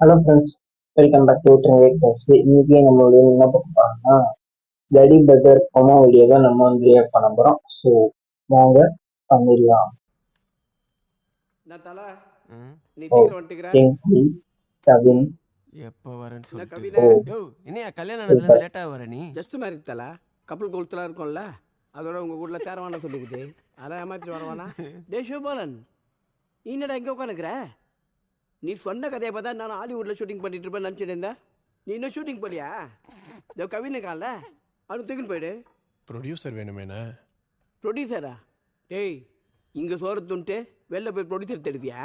Hello friends, welcome back to Trivek talks. இன்னைக்கு நம்மளுடைய என்ன பார்க்க போறோம்னா கடி பர்கர் ப்ரோமோ வீடியோ தான் நம்ம வந்து ரியாக்ட் பண்ண போறோம். ஸோ வாங்க பண்ணிடலாம். நான் தல ம். நீ ஓ சீக்கிரம் வந்துட்டுக்கிற கிங்ஸ்லி, கவின், எப்போ வரேன்னு என்ன சொல்லிட்டு கவினே ஓ யோ என்னையா கல்யாணம் ஆனதுலேருந்து லேட்டாக வர நீ ஜஸ்ட் மேரேஜ் தல கப்பல் கொளுத்தலாம் இருக்கும்ல அதோட உங்கள் வீட்டில் சேரவானா சொல்லிக்குது அதெல்லாம் ஏமாத்திட்டு வரவானா டே சிவபாலன் நீ என்னடா எங்கே உட்காந்துக்கிற நீ சொன்ன கதையை பார்த்தா நான் ஹாலிவுட்டில் ஷூட்டிங் பண்ணிட்டு இருப்பேன் நினச்சிட்டு இருந்தேன் நீ இன்னும் ஷூட்டிங் போலியா இதோ கவின் இருக்கான்ல அவனு தூக்கின்னு போயிடு ப்ரொடியூசர் வேணுமேண்ணே. ப்ரொடியூசரா டேய் இங்கே சோறு துண்ட்டு வெளில போய் ப்ரொடியூசர் தேடுவியா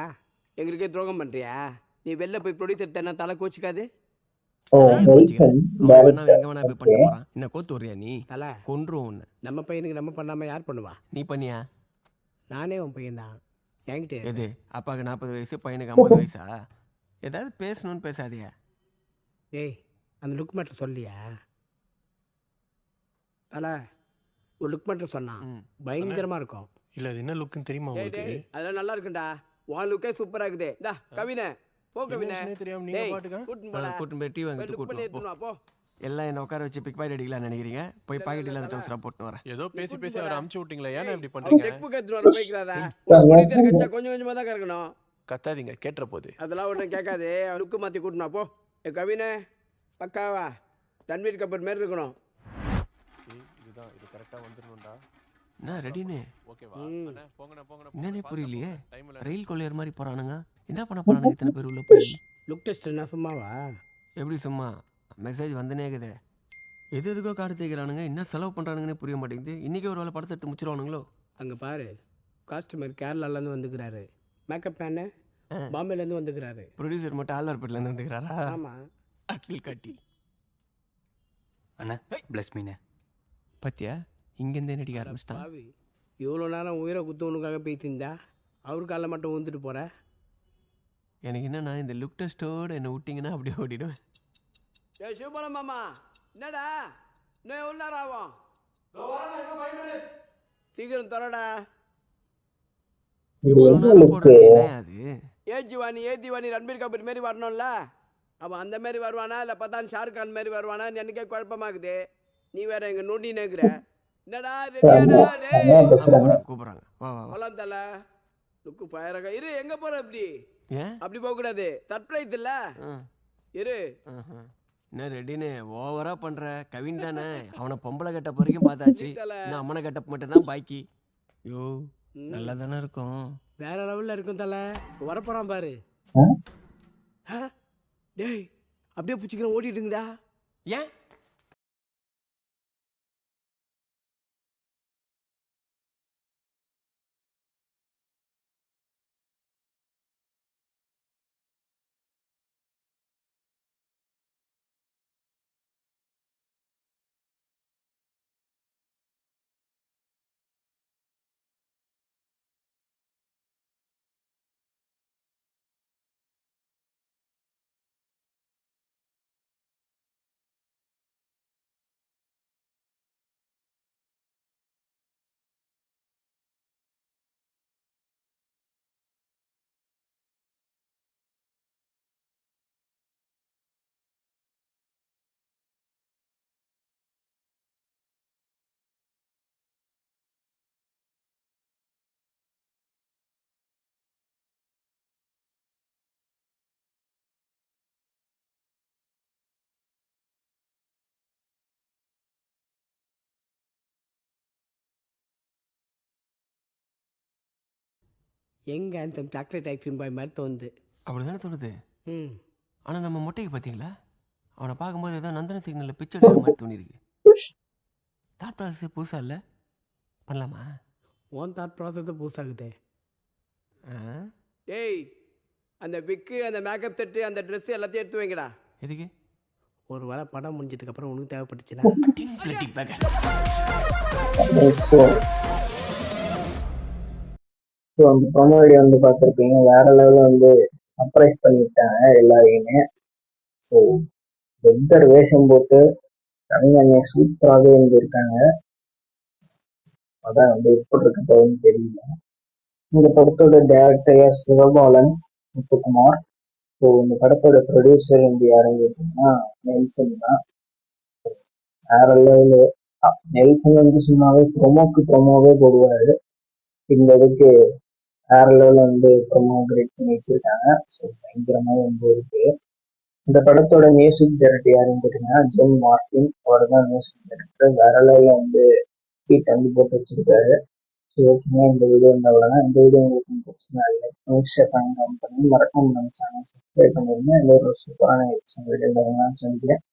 எங்களுக்கே துரோகம் பண்ணுறியா நீ வெளில போய் ப்ரொடியூசர் தேடினா தலை கோச்சிக்காது ஓ நான் கோச்சிக்கிறேன். வெல்கம் அவன் வேணா டைரக்டர். எங்கே வேணா போய் ஓகே, பண்ணிட்டு போகிறான். என்ன கோத்து வர்றியா நீ? தலை கொன்றும் ஒன்று. நம்ம பையனுக்கு நம்ம பண்ணாமல் யார் பண்ணுவா நீ பண்ணியா? நானே உன் பையன்தான் என்கிட்ட இரு. எது அப்பாவுக்கு 40 வயசு பையனுக்கு 50 வயசா? ஏதாவது பேசணும்னு பேசாதியா? டேய் அந்த லுக் மேட்டர் சொல்லியா தல ஒரு லுக் மேட்டர் சொன்னான் ம். பயங்கரமாக இருக்கும் இல்லை அது என்ன லுக்குன்னு தெரியுமா டேய் உங்களுக்கு? டேய் அதெல்லாம் நல்லா இருக்குண்டா உன் லுக்கே சூப்பராக இருக்குது டா கவினை போ என்ன கவினை விஷயமே தெரியாம நீங்க டேய் பாட்டுக்க கூட்டின்னு போடா கூட்டின்னு போய் டீ வாங்கிட்டு லுக் பண்ணி கூட்டின்னு எடுத்துன்னு வா போ எல்லாம் என்ன உட்கார வச்சு பிக் பாக்கெட் அடிக்கலாம்னு நினைக்கிறீங்க? போய் பாக்கெட் இல்லாத டவுசராக போட்டு வரேன். ஏதோ பேசி பேசி அவரை அமுச்சு விட்டீங்களா? ஏன்னா இப்படி அவன் பண்றீங்க? செக் புக் எடுத்துன்னு வர போய்க்கிறாரா ஒரு பொடித்தர் கச்சா கொஞ்சம் கொஞ்சமாக தான் கறக்கணும் கத்தாதீங்க, கேட்டுற போது. அதெல்லாம் ஒன்றும் கேட்காது லுக்கு மாற்றி கூட்டினா போ ஏ கவினை பக்காவா ரன்வீர் கபூர் மாரி இருக்கணும் இதுதான், இது கரெக்டா வந்துடணும்டா. என்ன ரெடின்னு ஓகேவா? ம். அண்ணே, போங்கண்ணே, போங்கண்ணே, என்னன்னே fast ஆ புரியலையே. போங்க. Time இல்ல. ரயில் கொள்ளையர் மாதிரி போகிறானுங்க. என்ன பண்ண போகிறானுங்க இத்தனை பேர் உள்ள போய்? லுக் டெஸ்ட் என்ன சும்மாவா எப்படி சும்மா மெசேஜ் வந்துனே இருக்குது. எது எதுக்கோ காடு தேய்க்கிறானுங்க. என்ன செலவு பண்ணுறானுங்கன்னே புரிய மாட்டேங்குது. இன்றைக்கி ஒரு வேலை படத்தை எடுத்து முடிச்சிருவானுங்களோ? அங்கே பாரு காஸ்டியூமர் கேரளாலேருந்து வந்துக்கிறாரு மேக்கப் மேனு பாம்பேலேருந்து வந்துக்கிறாரு ப்ரொடியூசர் மட்டும் ஆழ்வார்பேட்டிலேருந்து வந்துக்கிறாரா? ஆமாம் அக்கில் காட்டி அண்ணா பிளஸ் மீனே பத்தியா இங்கேருந்தே நடிக்க ஆரம்பிச்சிட்டான். பாவி இவ்வளோ நேரம் உயிரை குத்தவனுக்காக பேசியிருந்தா அவரு காலைல மட்டும் வந்துட்டு போகிற எனக்கு என்னன்னா இந்த லுக் டெஸ்ட்டோடு என்னை விட்டிங்கன்னா அப்படியே ஓடிடுவேன். ஏ சிவபாலம் மாமா என்னடா இன்னும் எவ்வளோ நேரம் ஆகும் சீக்கிரம் தரடா இது இவ்வளோ என்ன நேரம் லுக்கு? போடுறது என்ன அது? ஏ திவானி ரன்பீர் கபூர் மாரி வரணும்ல அவன் அந்த மாரி வருவானா இல்லை பத்தான் ஷாருக் கான் மாரி வருவானான்னு எனக்கே குழப்பமாக்குது நீ வேற எங்க நோண்டி நேக்குற என்னடா ரெடியாடா டேய் அதான் பேசுறாங்க. கூப்பிட்றாங்க வா வா வா. போலாம் தல லுக்கு ஃபயராக இரு எங்க போற அப்படி ஏன் அப்படி போக கூடாது சர்ப்ரைஸ் இல்ல இரு என்ன ரெடின்னு ஓவராக பண்ணுற? கவின் தானே, அவனை பொம்பளை கெட்டப் வரைக்கும் பார்த்தாச்சு. இன்னும் அம்மனை கெட்டப் மட்டும்தான் பாக்கி. யோ நல்லா தானே இருக்கும். வேற லெவல்ல இருக்கும் தல வரப்போறான் பாரு ஆ? ஆ? டேய் அப்படியே பிடிச்சிக்கிறேன் ஓடிட்டுங்கடா ஏன் எங்க அந்த சாக்லேட் ஐஸ்கிரீம் பாய் மாதிரி தோணுது அப்படி தானே தோணுது. ம் ஆனால் நம்ம மொட்டைக்கு பார்த்தீங்களா, அவனை பார்க்கும்போது ஏதோ நந்தன சிக்னலில் பிச்சை எடுக்கிற மாதிரி தோணிருக்கு. தாட் ப்ராசஸ் புதுசாக இல்லை, பண்ணலாமா? ஓன் தாட் ப்ராசஸ் பூசாகுதே ஆ? டேய் அந்த விக்கு அந்த மேக்கப் செட்டு அந்த ட்ரெஸ் எல்லாத்தையும் எடுத்து வைங்கடா எதுக்கு? ஒரு வேளை படம் முடிஞ்சதுக்கப்புறம் உனக்கு தேவைப்பட்டுச்சுன்னா Bloody bugger. ஸோ ஸோ அந்த ப்ரோமோ வீடியோ வந்து பார்த்துருப்பீங்க. வேற லெவலில் வந்து சர்ப்ரைஸ் பண்ணிட்டாங்க எல்லாரையுமே. ஸோ வெத்தர் வேஷம் போட்டு கவிஞனை சூப்பராகவே இருந்திருக்காங்க. அதான் வந்து எப்படி இருக்க போகுதுன்னு தெரியல. இந்த படத்தோட டைரக்டர் சிவபாலன் முத்துக்குமார். ஸோ இந்த படத்தோட ப்ரொடியூசர் வந்து யாருன்னு கேட்டிங்கன்னா நெல்சன் தான். வேற லெவலு. நெல்சன் வந்து சும்மாவே ப்ரொமோவே போடுவாரு. இந்த இதுக்கு வேற லெவலில் வந்து ப்ரொமோ கிரியேட் பண்ணி வச்சிருக்காங்க. ஸோ பயங்கரமாக வந்து இருக்கு. இந்த படத்தோட மியூசிக் டைரக்டர் யாருன்னு கேட்டிங்கன்னா ஜென் மார்டின். அவர் தான் மியூசிக் டைரக்டர். வேற லெவலில் வந்து பீட் வந்து போட்டு வச்சிருக்காரு. ஸோ ஓகேங்க, இந்த வீடியோ வந்து அவ்வளோதான். இந்த வீடியோ உங்களுக்கு பிடிச்சிருந்தா லைக் ஷேர் பண்ணி கமெண்ட் பண்ணி மறக்காம நம்ம சேனல் சப்ஸ்கிரைப் பண்ணிருந்தேன். இன்னொரு சூப்பரான வீடியோ சந்திக்கிறேன்.